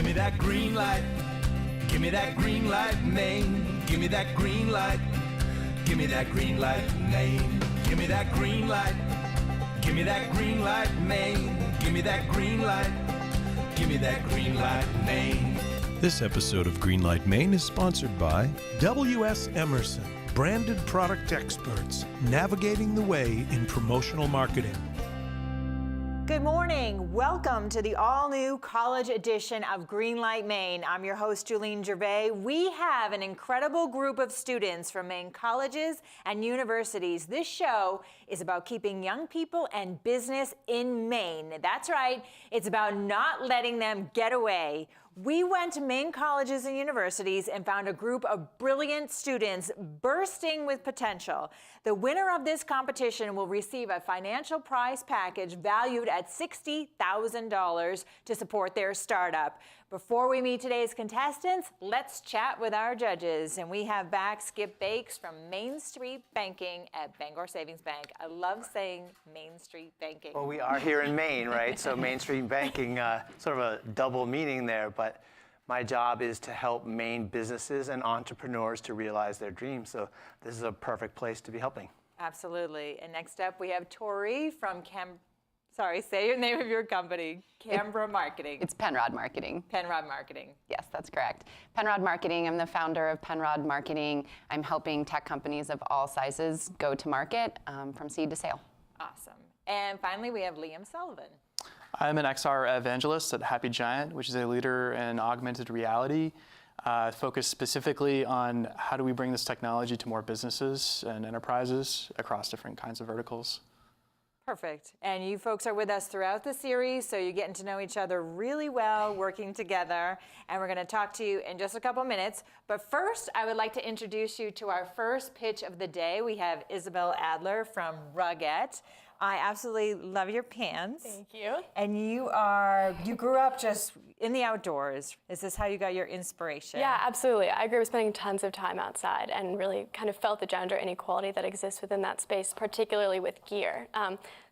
me that green light. Give me that green light, Maine. Give me that green light. Give me that green light, Maine. Give me that green light. Give me that green light, Maine. Give me that green light. Give me that green light, Maine. This episode of Greenlight Maine is sponsored by W.S. Emerson, branded product experts, navigating the way in promotional marketing. Good morning. Welcome to the all-new college edition of Greenlight Maine. I'm your host, Julene Gervais. We have an incredible group of students from Maine colleges and universities. This show is about keeping young people and business in Maine. That's right. It's about not letting them get away. We went to Maine colleges and universities and found a group of brilliant students bursting with potential. The winner of this competition will receive a financial prize package valued at $60,000 to support their startup. Before we meet today's contestants, let's chat with our judges. And we have back Skip Bakes from Main Street Banking at Bangor Savings Bank. I love saying Main Street Banking. Well, we are here in Maine, right? So Main Street Banking, sort of a double meaning there, but my job is to help Maine businesses and entrepreneurs to realize their dreams. So this is a perfect place to be helping. Absolutely. And next up, we have Tori from say your name of your company. Canberra Marketing. It's Penrod Marketing. Penrod Marketing. Yes, that's correct. Penrod Marketing, I'm the founder of Penrod Marketing. I'm helping tech companies of all sizes go to market from seed to sale. Awesome. And finally, we have Liam Sullivan. I'm an XR evangelist at Happy Giant, which is a leader in augmented reality, focused specifically on how do we bring this technology to more businesses and enterprises across different kinds of verticals. Perfect. And you folks are with us throughout the series, so you're getting to know each other really well, working together. And we're going to talk to you in just a couple minutes. But first, I would like to introduce you to our first pitch of the day. We have Isabel Adler from Ruggette. I absolutely love your pants. Thank you. And you grew up just in the outdoors. Is this how you got your inspiration? Yeah, absolutely. I grew up spending tons of time outside and really kind of felt the gender inequality that exists within that space, particularly with gear.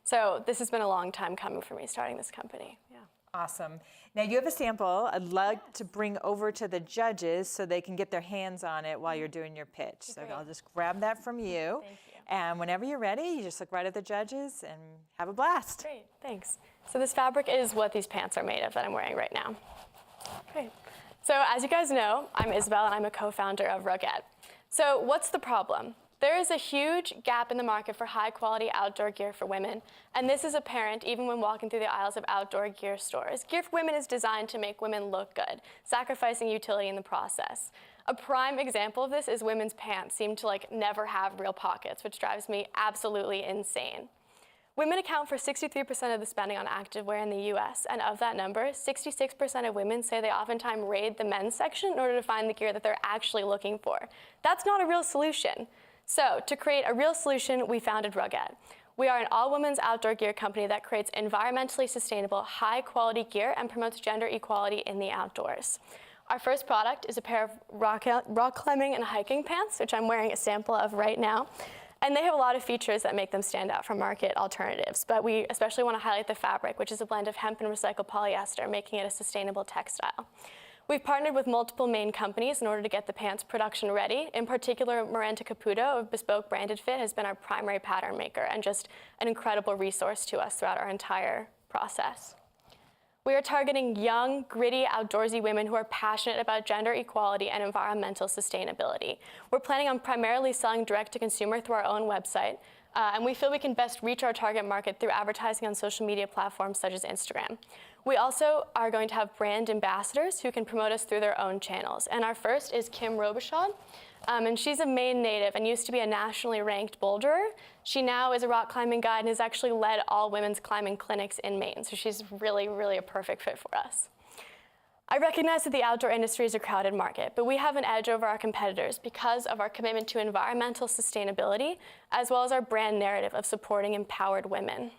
So this has been a long time coming for me, starting this company. Yeah. Awesome. Now you have a sample I'd like to bring over to the judges so they can get their hands on it while you're doing your pitch. So I'll just grab that from you. Thank you. And whenever you're ready, you just look right at the judges and have a blast. Great, thanks. So this fabric is what these pants are made of that I'm wearing right now. Great. So as you guys know, I'm Isabel and I'm a co-founder of Ruggette. So what's the problem? There is a huge gap in the market for high quality outdoor gear for women. And this is apparent even when walking through the aisles of outdoor gear stores. Gear for women is designed to make women look good, sacrificing utility in the process. A prime example of this is women's pants seem to never have real pockets, which drives me absolutely insane. Women account for 63% of the spending on activewear in the US, and of that number, 66% of women say they oftentimes raid the men's section in order to find the gear that they're actually looking for. That's not a real solution. So to create a real solution, we founded Ruggette. We are an all-women's outdoor gear company that creates environmentally sustainable, high-quality gear and promotes gender equality in the outdoors. Our first product is a pair of rock climbing and hiking pants, which I'm wearing a sample of right now. And they have a lot of features that make them stand out from market alternatives. But we especially want to highlight the fabric, which is a blend of hemp and recycled polyester, making it a sustainable textile. We've partnered with multiple Maine companies in order to get the pants production ready. In particular, Maranta Caputo of Bespoke Branded Fit has been our primary pattern maker and just an incredible resource to us throughout our entire process. We are targeting young, gritty, outdoorsy women who are passionate about gender equality and environmental sustainability. We're planning on primarily selling direct to consumer through our own website, and we feel we can best reach our target market through advertising on social media platforms such as Instagram. We also are going to have brand ambassadors who can promote us through their own channels. And our first is Kim Robichaud. And she's a Maine native and used to be a nationally ranked boulderer. She now is a rock climbing guide and has actually led all women's climbing clinics in Maine. So she's really, really a perfect fit for us. I recognize that the outdoor industry is a crowded market, but we have an edge over our competitors because of our commitment to environmental sustainability, as well as our brand narrative of supporting empowered women.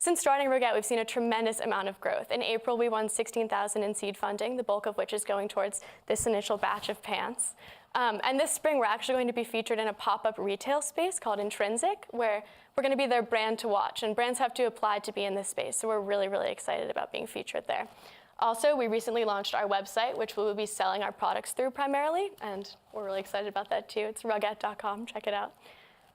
Since starting Ruggette, we've seen a tremendous amount of growth. In April, we won $16,000 in seed funding, the bulk of which is going towards this initial batch of pants. And this spring, we're actually going to be featured in a pop-up retail space called Intrinsic, where we're going to be their brand to watch. And brands have to apply to be in this space, so we're really, really excited about being featured there. Also, we recently launched our website, which we will be selling our products through primarily, and we're really excited about that too. It's ruggette.com, check it out.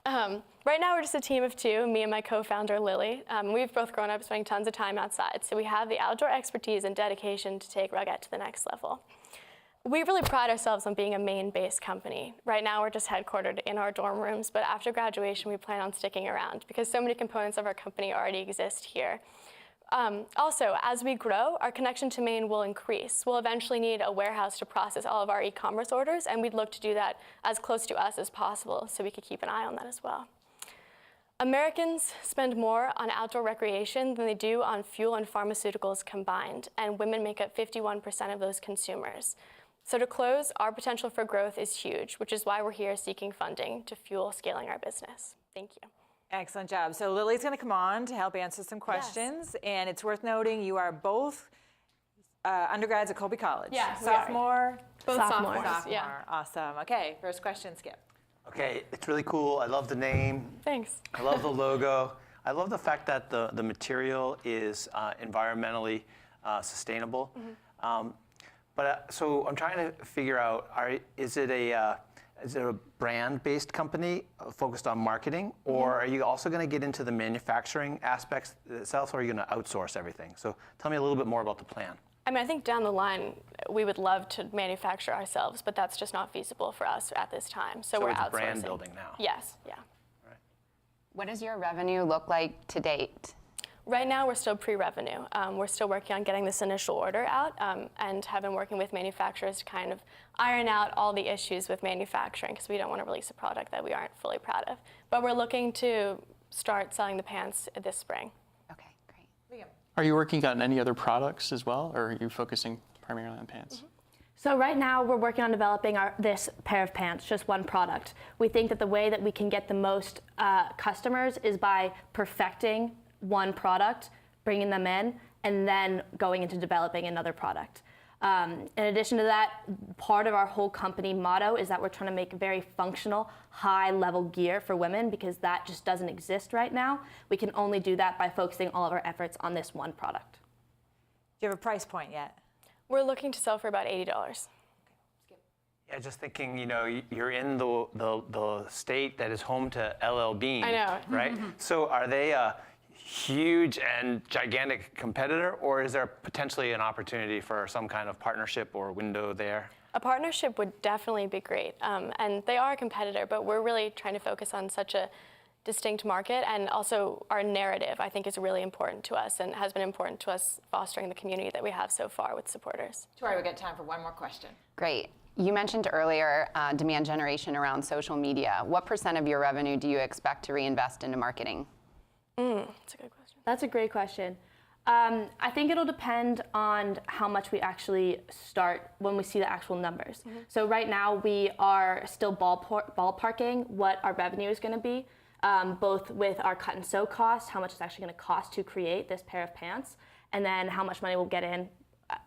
Right now, we're just a team of two, me and my co-founder, Lily. We've both grown up spending tons of time outside, so we have the outdoor expertise and dedication to take Ruggette to the next level. We really pride ourselves on being a Maine-based company. Right now, we're just headquartered in our dorm rooms, but after graduation, we plan on sticking around because so many components of our company already exist here. Also, as we grow, our connection to Maine will increase. We'll eventually need a warehouse to process all of our e-commerce orders, and we'd look to do that as close to us as possible so we could keep an eye on that as well. Americans spend more on outdoor recreation than they do on fuel and pharmaceuticals combined, and women make up 51% of those consumers. So to close, our potential for growth is huge, which is why we're here seeking funding to fuel scaling our business. Thank you. Excellent job. So Lily's going to come on to help answer some questions. Yes. And it's worth noting you are both undergrads at Colby College. Yeah, sophomore? Both sophomores. Sophomore. Yeah. Awesome. Okay, first question, Skip. Okay, it's really cool. I love the name. Thanks. I love the logo. I love the fact that the material is environmentally sustainable. Mm-hmm. So I'm trying to figure out, is it a brand-based company focused on marketing, or are you also going to get into the manufacturing aspects itself, or are you going to outsource everything? So tell me a little bit more about the plan. I mean, I think down the line, we would love to manufacture ourselves, but that's just not feasible for us at this time. So we're it's outsourcing. Brand building now. Yes, yeah. Right. What does your revenue look like to date? Right now, we're still pre-revenue. We're still working on getting this initial order out and have been working with manufacturers to kind of iron out all the issues with manufacturing because we don't want to release a product that we aren't fully proud of. But we're looking to start selling the pants this spring. Okay, great. Liam. Are you working on any other products as well, or are you focusing primarily on pants? Mm-hmm. So right now we're working on developing this pair of pants, just one product. We think that the way that we can get the most customers is by perfecting one product, bringing them in, and then going into developing another product. In addition to that, part of our whole company motto is that we're trying to make very functional, high-level gear for women because that just doesn't exist right now. We can only do that by focusing all of our efforts on this one product. Do you have a price point yet? We're looking to sell for about $80. Yeah, just thinking, you're in the state that is home to LL Bean. I know. Right? So are they a huge and gigantic competitor, or is there potentially an opportunity for some kind of partnership or window there? A partnership would definitely be great. And they are a competitor, but we're really trying to focus on such a distinct market, and also our narrative, I think, is really important to us and has been important to us fostering the community that we have so far with supporters. Tori, we've got time for one more question. Great. You mentioned earlier demand generation around social media. What % of your revenue do you expect to reinvest into marketing? That's a good question. That's a great question. I think it'll depend on how much we actually start when we see the actual numbers. Mm-hmm. So right now we are still ballparking what our revenue is going to be, both with our cut and sew costs, how much it's actually going to cost to create this pair of pants, and then how much money we'll get in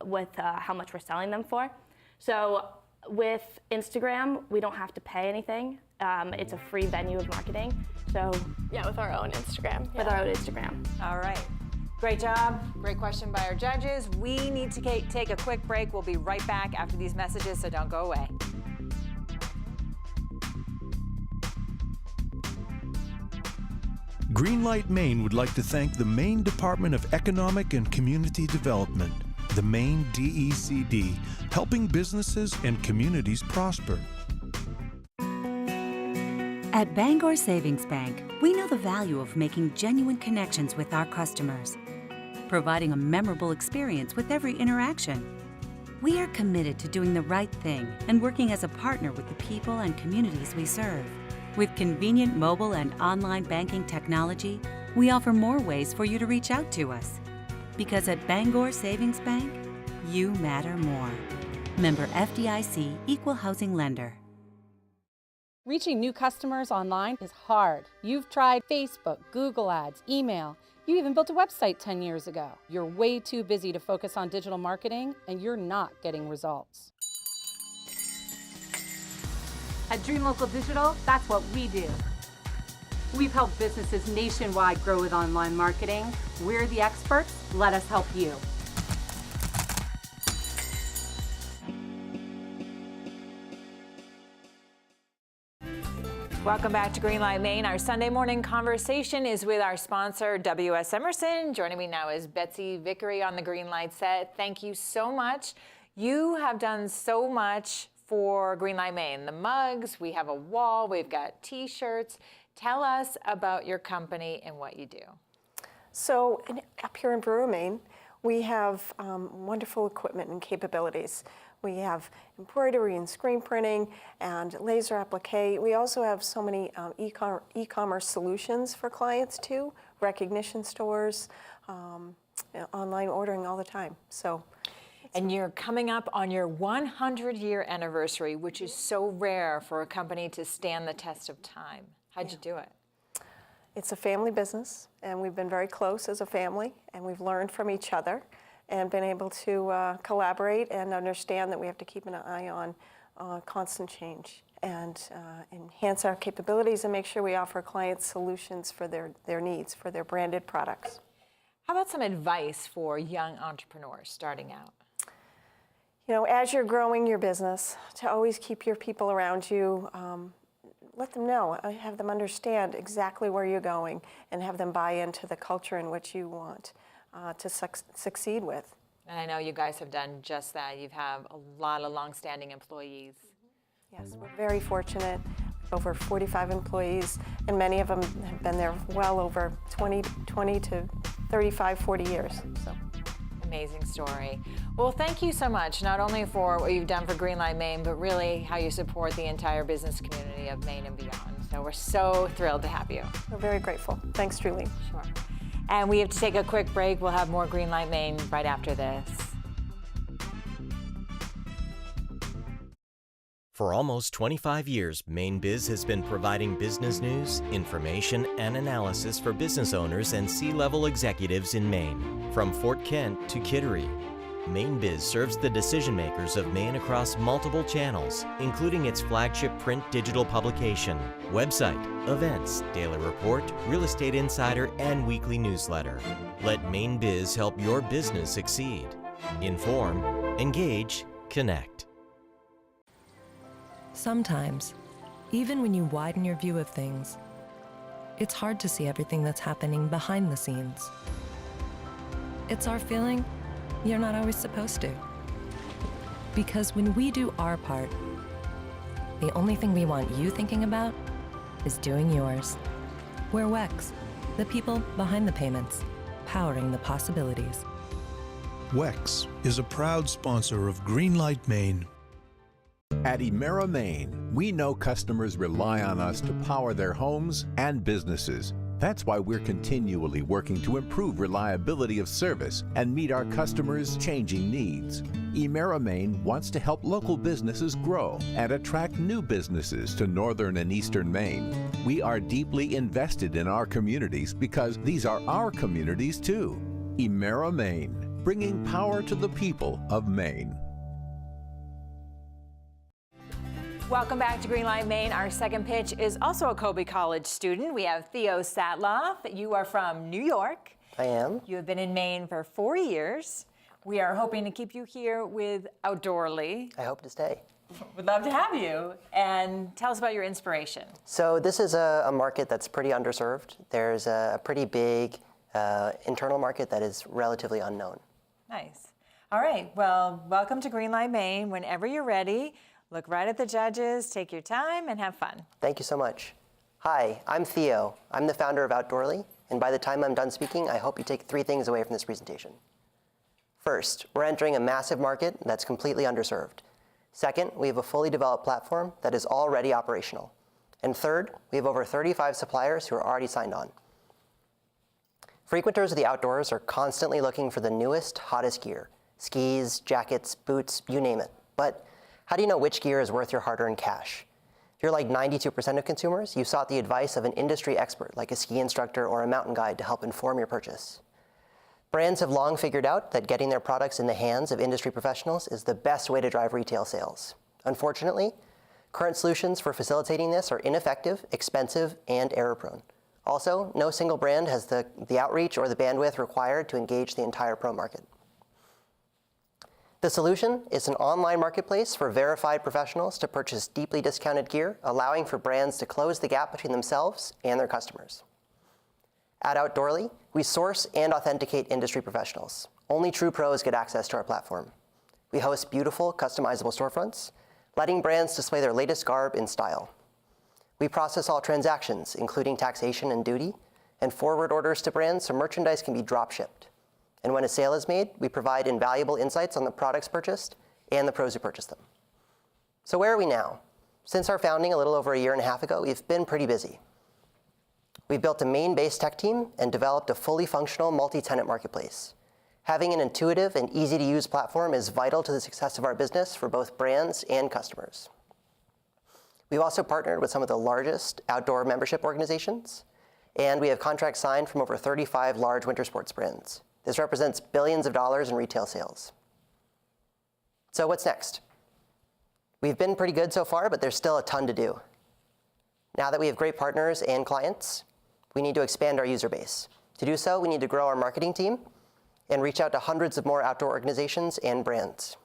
with how much we're selling them for. So with Instagram, we don't have to pay anything. It's a free venue of marketing. So yeah, with our own Instagram. With our own Instagram. All right. Great job. Great question by our judges. We need to take a quick break. We'll be right back after these messages, so don't go away. Greenlight Maine would like to thank the Maine Department of Economic and Community Development, the Maine DECD, helping businesses and communities prosper. At Bangor Savings Bank, we know the value of making genuine connections with our customers, providing a memorable experience with every interaction. We are committed to doing the right thing and working as a partner with the people and communities we serve. With convenient mobile and online banking technology, we offer more ways for you to reach out to us. Because at Bangor Savings Bank, you matter more. Member FDIC, Equal Housing Lender. Reaching new customers online is hard. You've tried Facebook, Google Ads, email. You even built a website 10 years ago. You're way too busy to focus on digital marketing, and you're not getting results. At Dream Local Digital, that's what we do. We've helped businesses nationwide grow with online marketing. We're the experts. Let us help you. Welcome back to Greenlight Maine. Our Sunday morning conversation is with our sponsor, WS Emerson. Joining me now is Betsy Vickery on the Greenlight set. Thank you so much. You have done so much for Greenlight Maine. The mugs, we have a wall, we've got t-shirts. Tell us about your company and what you do. So up here in Brewer, Maine, we have wonderful equipment and capabilities. We have embroidery and screen printing and laser applique. We also have so many e-commerce solutions for clients too, recognition stores, online ordering all the time. So. And you're coming up on your 100-year anniversary, which is so rare for a company to stand the test of time. How'd you do it? It's a family business, and we've been very close as a family, and we've learned from each other and been able to collaborate and understand that we have to keep an eye on constant change and enhance our capabilities and make sure we offer clients solutions for their needs, for their branded products. How about some advice for young entrepreneurs starting out? You know, as you're growing your business, to always keep your people around you, let them know, have them understand exactly where you're going and have them buy into the culture in which you want to succeed with. And I know you guys have done just that. You have a lot of longstanding employees. Yes, we're very fortunate. Over 45 employees, and many of them have been there well over 20 to 35, 40 years. So. Amazing story. Well, thank you so much, not only for what you've done for Greenlight Maine, but really how you support the entire business community of Maine and beyond. So we're so thrilled to have you. We're very grateful. Thanks, Julie. Sure. And we have to take a quick break. We'll have more Greenlight Maine right after this. For almost 25 years, Maine Biz has been providing business news, information, and analysis for business owners and C-level executives in Maine. From Fort Kent to Kittery, Maine Biz serves the decision makers of Maine across multiple channels, including its flagship print digital publication, website, events, daily report, real estate insider, and weekly newsletter. Let Maine Biz help your business succeed. Inform, engage, connect. Sometimes, even when you widen your view of things, it's hard to see everything that's happening behind the scenes. It's our feeling you're not always supposed to. Because when we do our part, the only thing we want you thinking about is doing yours. We're WEX, the people behind the payments, powering the possibilities. WEX is a proud sponsor of Greenlight Maine. At Emera Maine, we know customers rely on us to power their homes and businesses. That's why we're continually working to improve reliability of service and meet our customers' changing needs. Emera Maine wants to help local businesses grow and attract new businesses to northern and eastern Maine. We are deeply invested in our communities because these are our communities too. Emera Maine, bringing power to the people of Maine. Welcome back to Greenlight Maine. Our second pitch is also a Colby College student. We have Theo Satloff. You are from New York. I am. You have been in Maine for 4 years. We are hoping to keep you here with Outdoorly. I hope to stay. We'd love to have you. And tell us about your inspiration. So this is a market that's pretty underserved. There's a pretty big internal market that is relatively unknown. Nice. All right. Well, welcome to Greenlight Maine. Whenever you're ready, look right at the judges, take your time, and have fun. Thank you so much. Hi, I'm Theo. I'm the founder of Outdoorly, and by the time I'm done speaking, I hope you take 3 things away from this presentation. First, we're entering a massive market that's completely underserved. Second, we have a fully developed platform that is already operational. And third, we have over 35 suppliers who are already signed on. Frequenters of the outdoors are constantly looking for the newest, hottest gear. Skis, jackets, boots, you name it. But how do you know which gear is worth your hard-earned cash? If you're like 92% of consumers, you sought the advice of an industry expert like a ski instructor or a mountain guide to help inform your purchase. Brands have long figured out that getting their products in the hands of industry professionals is the best way to drive retail sales. Unfortunately, current solutions for facilitating this are ineffective, expensive, and error-prone. Also, no single brand has the outreach or the bandwidth required to engage the entire pro market. The solution is an online marketplace for verified professionals to purchase deeply discounted gear, allowing for brands to close the gap between themselves and their customers. At Outdoorly, we source and authenticate industry professionals. Only true pros get access to our platform. We host beautiful, customizable storefronts, letting brands display their latest garb in style. We process all transactions, including taxation and duty, and forward orders to brands so merchandise can be drop shipped. And when a sale is made, we provide invaluable insights on the products purchased and the pros who purchased them. So where are we now? Since our founding a little over a year and a half ago, we've been pretty busy. We've built a Maine-based tech team and developed a fully functional multi-tenant marketplace. Having an intuitive and easy-to-use platform is vital to the success of our business for both brands and customers. We've also partnered with some of the largest outdoor membership organizations, and we have contracts signed from over 35 large winter sports brands. This represents billions of dollars in retail sales. So what's next? We've been pretty good so far, but there's still a ton to do. Now that we have great partners and clients, we need to expand our user base. To do so, we need to grow our marketing team and reach out to hundreds of more outdoor organizations and brands.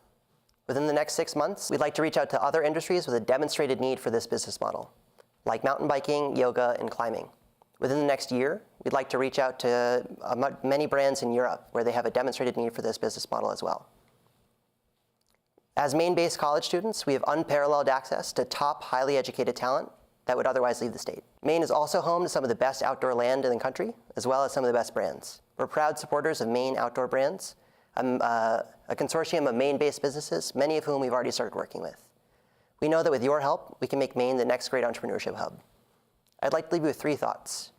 Within the next 6 months, we'd like to reach out to other industries with a demonstrated need for this business model, like mountain biking, yoga, and climbing. Within the next year, we'd like to reach out to many brands in Europe where they have a demonstrated need for this business model as well. As Maine-based college students, we have unparalleled access to top, highly educated talent that would otherwise leave the state. Maine is also home to some of the best outdoor land in the country, as well as some of the best brands. We're proud supporters of Maine Outdoor Brands, a consortium of Maine-based businesses, many of whom we've already started working with. We know that with your help, we can make Maine the next great entrepreneurship hub. I'd like to leave you with 3 thoughts.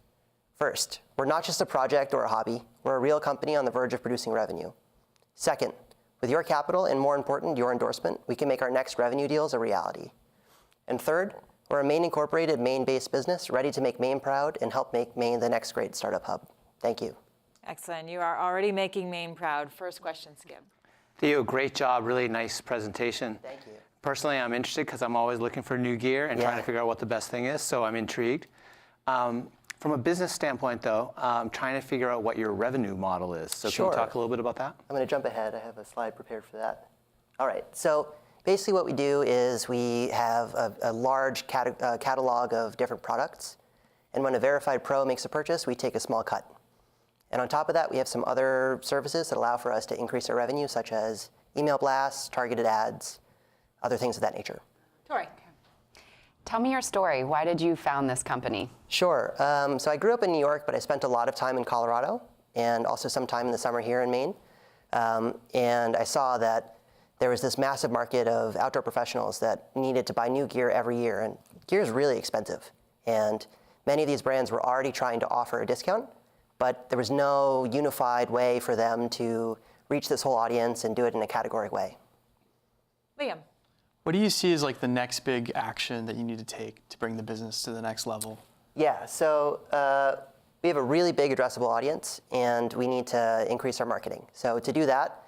First, we're not just a project or a hobby. We're a real company on the verge of producing revenue. Second, with your capital and, more important, your endorsement, we can make our next revenue deals a reality. And third, we're a Maine-incorporated, Maine-based business ready to make Maine proud and help make Maine the next great startup hub. Thank you. Excellent. You are already making Maine proud. First question, Skip. Theo, great job. Really nice presentation. Thank you. Personally, I'm interested because I'm always looking for new gear and trying to figure out what the best thing is, so I'm intrigued. From a business standpoint, though, I'm trying to figure out what your revenue model is. So can you talk a little bit about that? I'm going to jump ahead. I have a slide prepared for that. All right. So basically what we do is we have a large catalog of different products. And when a verified pro makes a purchase, we take a small cut. And on top of that, we have some other services that allow for us to increase our revenue, such as email blasts, targeted ads, other things of that nature. Tori. Tell me your story. Why did you found this company? Sure. So I grew up in New York, but I spent a lot of time in Colorado and also some time in the summer here in Maine. And I saw that there was this massive market of outdoor professionals that needed to buy new gear every year. And gear is really expensive. And many of these brands were already trying to offer a discount, but there was no unified way for them to reach this whole audience and do it in a categoric way. Liam. What do you see as like the next big action that you need to take to bring the business to the next level? Yeah, so we have a really big addressable audience, and we need to increase our marketing. So to do that,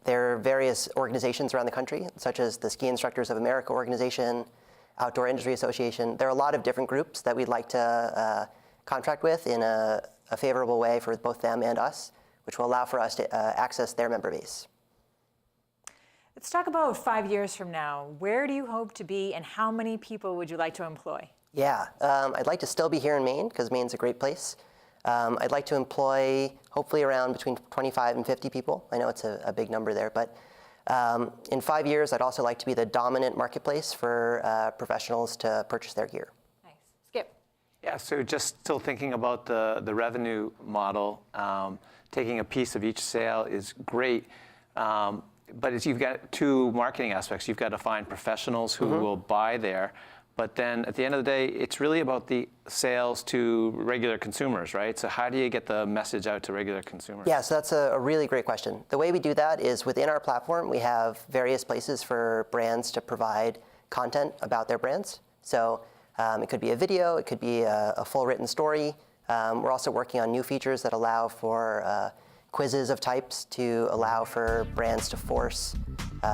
there are various organizations around the country, such as the Ski Instructors of America organization, Outdoor Industry Association. There are a lot of different groups that we'd like to contract with in a favorable way for both them and us, which will allow for us to access their member base. Let's talk about 5 years from now. Where do you hope to be, and how many people would you like to employ? Yeah, I'd like to still be here in Maine, because Maine's a great place. I'd like to employ hopefully around between 25 and 50 people. I know it's a big number there, but in 5 years, I'd also like to be the dominant marketplace for professionals to purchase their gear. Nice. Skip. Yeah, so just still thinking about the revenue model, taking a piece of each sale is great. But you've got 2 marketing aspects. You've got to find professionals who will buy there. But then at the end of the day, it's really about the sales to regular consumers, right? So how do you get the message out to regular consumers? Yeah, so that's a really great question. The way we do that is within our platform, we have various places for brands to provide content about their brands. So it could be a video, it could be a full written story. We're also working on new features that allow for quizzes of types to allow for brands to force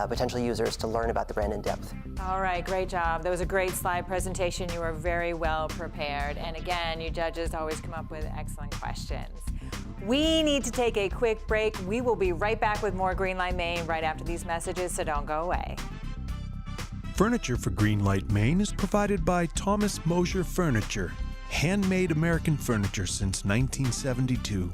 potential users to learn about the brand in depth. All right, great job. That was a great slide presentation. You were very well prepared. And again, you judges always come up with excellent questions. We need to take a quick break. We will be right back with more Greenlight Maine right after these messages, so don't go away. Furniture for Greenlight Maine is provided by Thomas Mosier Furniture, handmade American furniture since 1972.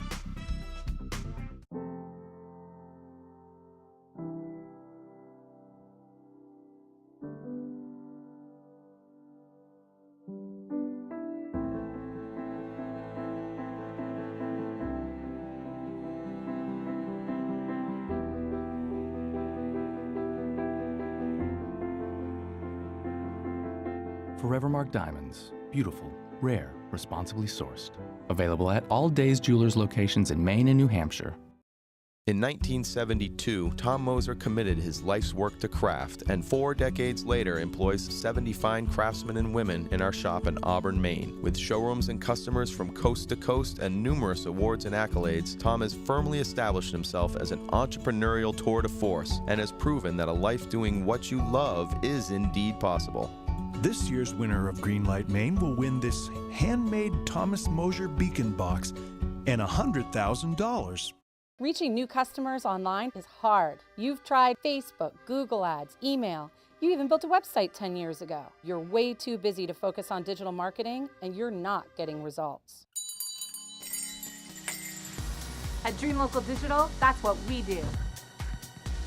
Forevermark Diamonds. Beautiful, rare, responsibly sourced. Available at all Days Jewelers locations in Maine and New Hampshire. In 1972, Tom Moser committed his life's work to craft, and 4 decades later employs 70 fine craftsmen and women in our shop in Auburn, Maine. With showrooms and customers from coast to coast and numerous awards and accolades, Tom has firmly established himself as an entrepreneurial tour de force and has proven that a life doing what you love is indeed possible. This year's winner of Greenlight Maine will win this handmade Thomas Mosier beacon box and $100,000. Reaching new customers online is hard. You've tried Facebook, Google Ads, email. You even built a website 10 years ago. You're way too busy to focus on digital marketing, and you're not getting results. At Dream Local Digital, that's what we do.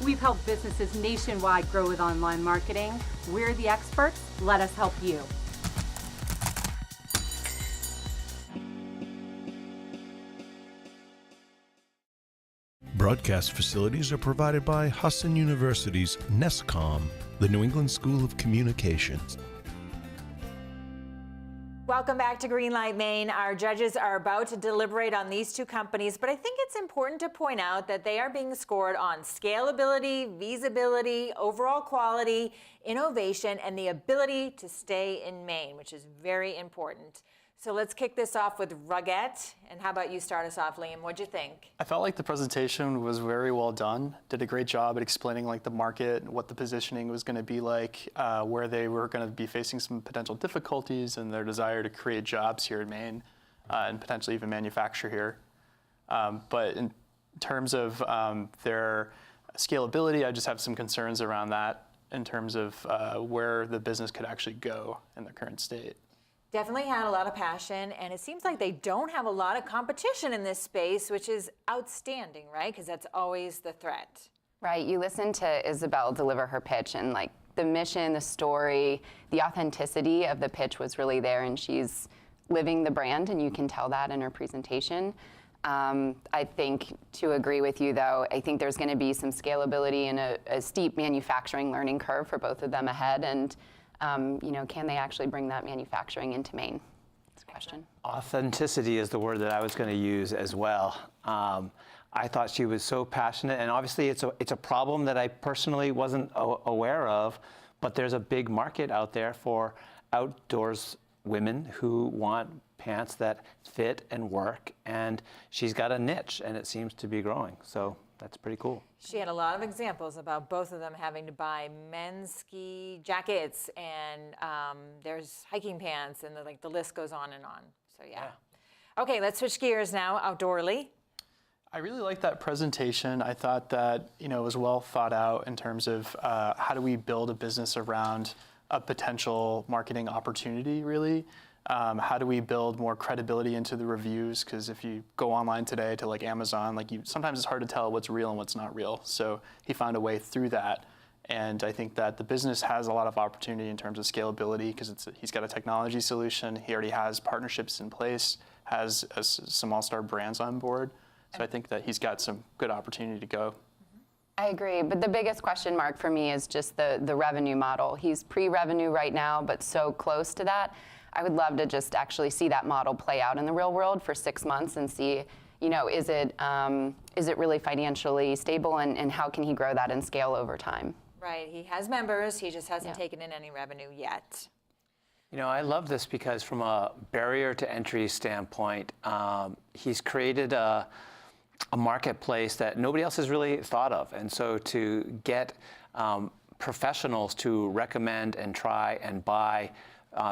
We've helped businesses nationwide grow with online marketing. We're the experts. Let us help you. Broadcast facilities are provided by Husson University's NESCOM, the New England School of Communications. Welcome back to Greenlight Maine. Our judges are about to deliberate on these two companies, but I think it's important to point out that they are being scored on scalability, feasibility, overall quality, innovation, and the ability to stay in Maine, which is very important. So let's kick this off with Ruggette. And how about you start us off, Liam? What'd you think? I felt like the presentation was very well done. Did a great job at explaining like the market, what the positioning was going to be like, where they were going to be facing some potential difficulties, and their desire to create jobs here in Maine and potentially even manufacture here. But in terms of their scalability, I just have some concerns around that in terms of where the business could actually go in the current state. Definitely had a lot of passion, and it seems like they don't have a lot of competition in this space, which is outstanding, right? Because that's always the threat. Right, you listen to Isabel deliver her pitch, and like the mission, the story, the authenticity of the pitch was really there, and she's living the brand, and you can tell that in her presentation. I think, to agree with you though, I think there's gonna be some scalability and a steep manufacturing learning curve for both of them ahead, and you know, can they actually bring that manufacturing into Maine? That's a question. Authenticity is the word that I was going to use as well. I thought she was so passionate, and obviously it's a problem that I personally wasn't aware of, but there's a big market out there for outdoors women who want pants that fit and work, and she's got a niche, and it seems to be growing. So that's pretty cool. She had a lot of examples about both of them having to buy men's ski jackets, and there's hiking pants, and the list goes on and on. So yeah. Okay, let's switch gears now, outdoorly. I really liked that presentation. I thought that it was well thought out in terms of how do we build a business around a potential marketing opportunity, really. How do we build more credibility into the reviews? Because if you go online today to like Amazon, sometimes it's hard to tell what's real and what's not real. So he found a way through that. And I think that the business has a lot of opportunity in terms of scalability because he's got a technology solution. He already has partnerships in place, has some all-star brands on board. So I think that he's got some good opportunity to go. I agree, but the biggest question mark for me is just the revenue model. He's pre-revenue right now, but so close to that. I would love to just actually see that model play out in the real world for 6 months and see, is it really financially stable, and how can he grow that and scale over time? Right, he has members, he just hasn't taken in any revenue yet. I love this because from a barrier to entry standpoint, he's created a marketplace that nobody else has really thought of. And so to get professionals to recommend and try and buy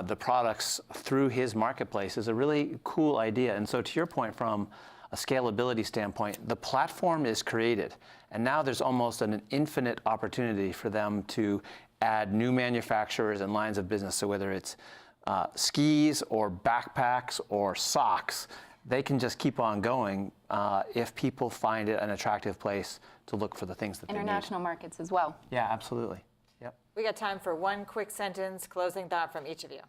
the products through his marketplace is a really cool idea. And so to your point, from a scalability standpoint, the platform is created. And now there's almost an infinite opportunity for them to add new manufacturers and lines of business. So whether it's skis or backpacks or socks, they can just keep on going if people find it an attractive place to look for the things that they need. International markets as well. Yeah, absolutely. Yep. We got time for one quick sentence, closing thought from each of you.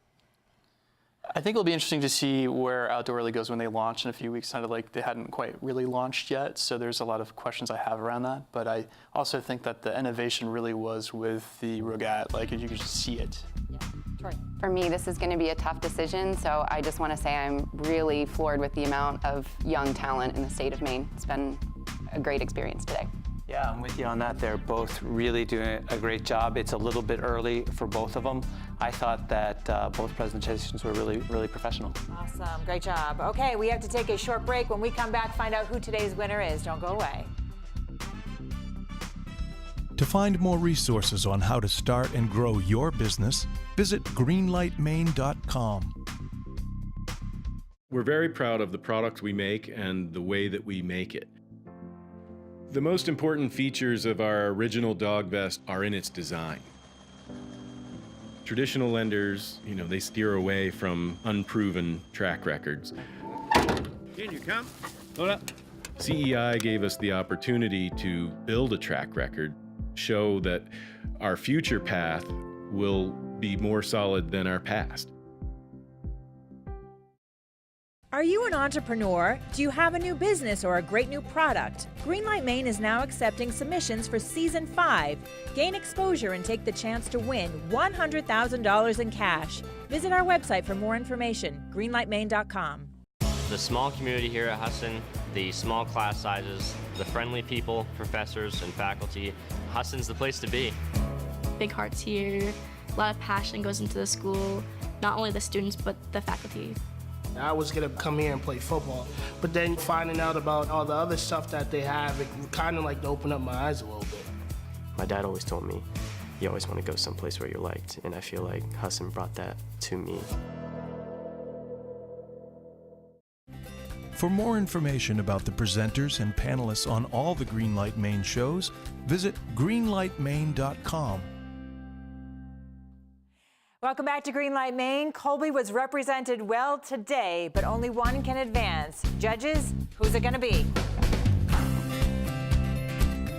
I think it'll be interesting to see where Outdoor really goes when they launch in a few weeks. Sounded like they hadn't quite really launched yet, so there's a lot of questions I have around that. But I also think that the innovation really was with the Ruggette. Like, you could just see it. Yeah. Troy. For me, this is going to be a tough decision, so I just want to say I'm really floored with the amount of young talent in the state of Maine. It's been a great experience today. Yeah, I'm with you on that. They're both really doing a great job. It's a little bit early for both of them. I thought that both presentations were really, really professional. Awesome, great job. Okay, we have to take a short break. When we come back, find out who today's winner is. Don't go away. To find more resources on how to start and grow your business, visit greenlightmaine.com. We're very proud of the product we make and the way that we make it. The most important features of our original dog vest are in its design. Traditional lenders, they steer away from unproven track records. In you come. Hold up. CEI gave us the opportunity to build a track record, show that our future path will be more solid than our past. Are you an entrepreneur? Do you have a new business or a great new product? Greenlight Maine is now accepting submissions for Season 5. Gain exposure and take the chance to win $100,000 in cash. Visit our website for more information, greenlightmaine.com. The small community here at Husson, the small class sizes, the friendly people, professors and faculty, Husson's the place to be. Big hearts here, a lot of passion goes into the school, not only the students but the faculty. I was gonna come here and play football, but then finding out about all the other stuff that they have, it kind of like opened up my eyes a little bit. My dad always told me, you always want to go someplace where you're liked, and I feel like Husson brought that to me. For more information about the presenters and panelists on all the Greenlight Maine shows, visit greenlightmaine.com. Welcome back to Greenlight Maine. Colby was represented well today, but only one can advance. Judges, who's it going to be?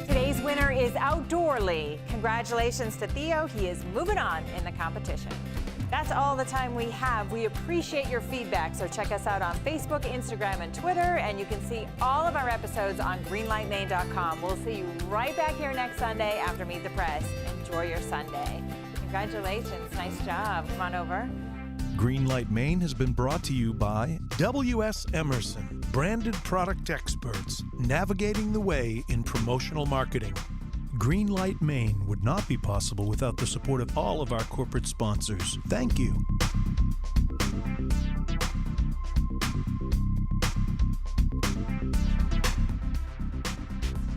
Today's winner is Outdoorly. Congratulations to Theo. He is moving on in the competition. That's all the time we have. We appreciate your feedback, so check us out on Facebook, Instagram, and Twitter, and you can see all of our episodes on greenlightmaine.com. We'll see you right back here next Sunday after Meet the Press. Enjoy your Sunday. Congratulations, nice job. Come on over. Greenlight Maine has been brought to you by W.S. Emerson, branded product experts, navigating the way in promotional marketing. Greenlight Maine would not be possible without the support of all of our corporate sponsors. Thank you.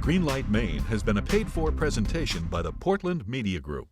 Greenlight Maine has been a paid-for presentation by the Portland Media Group.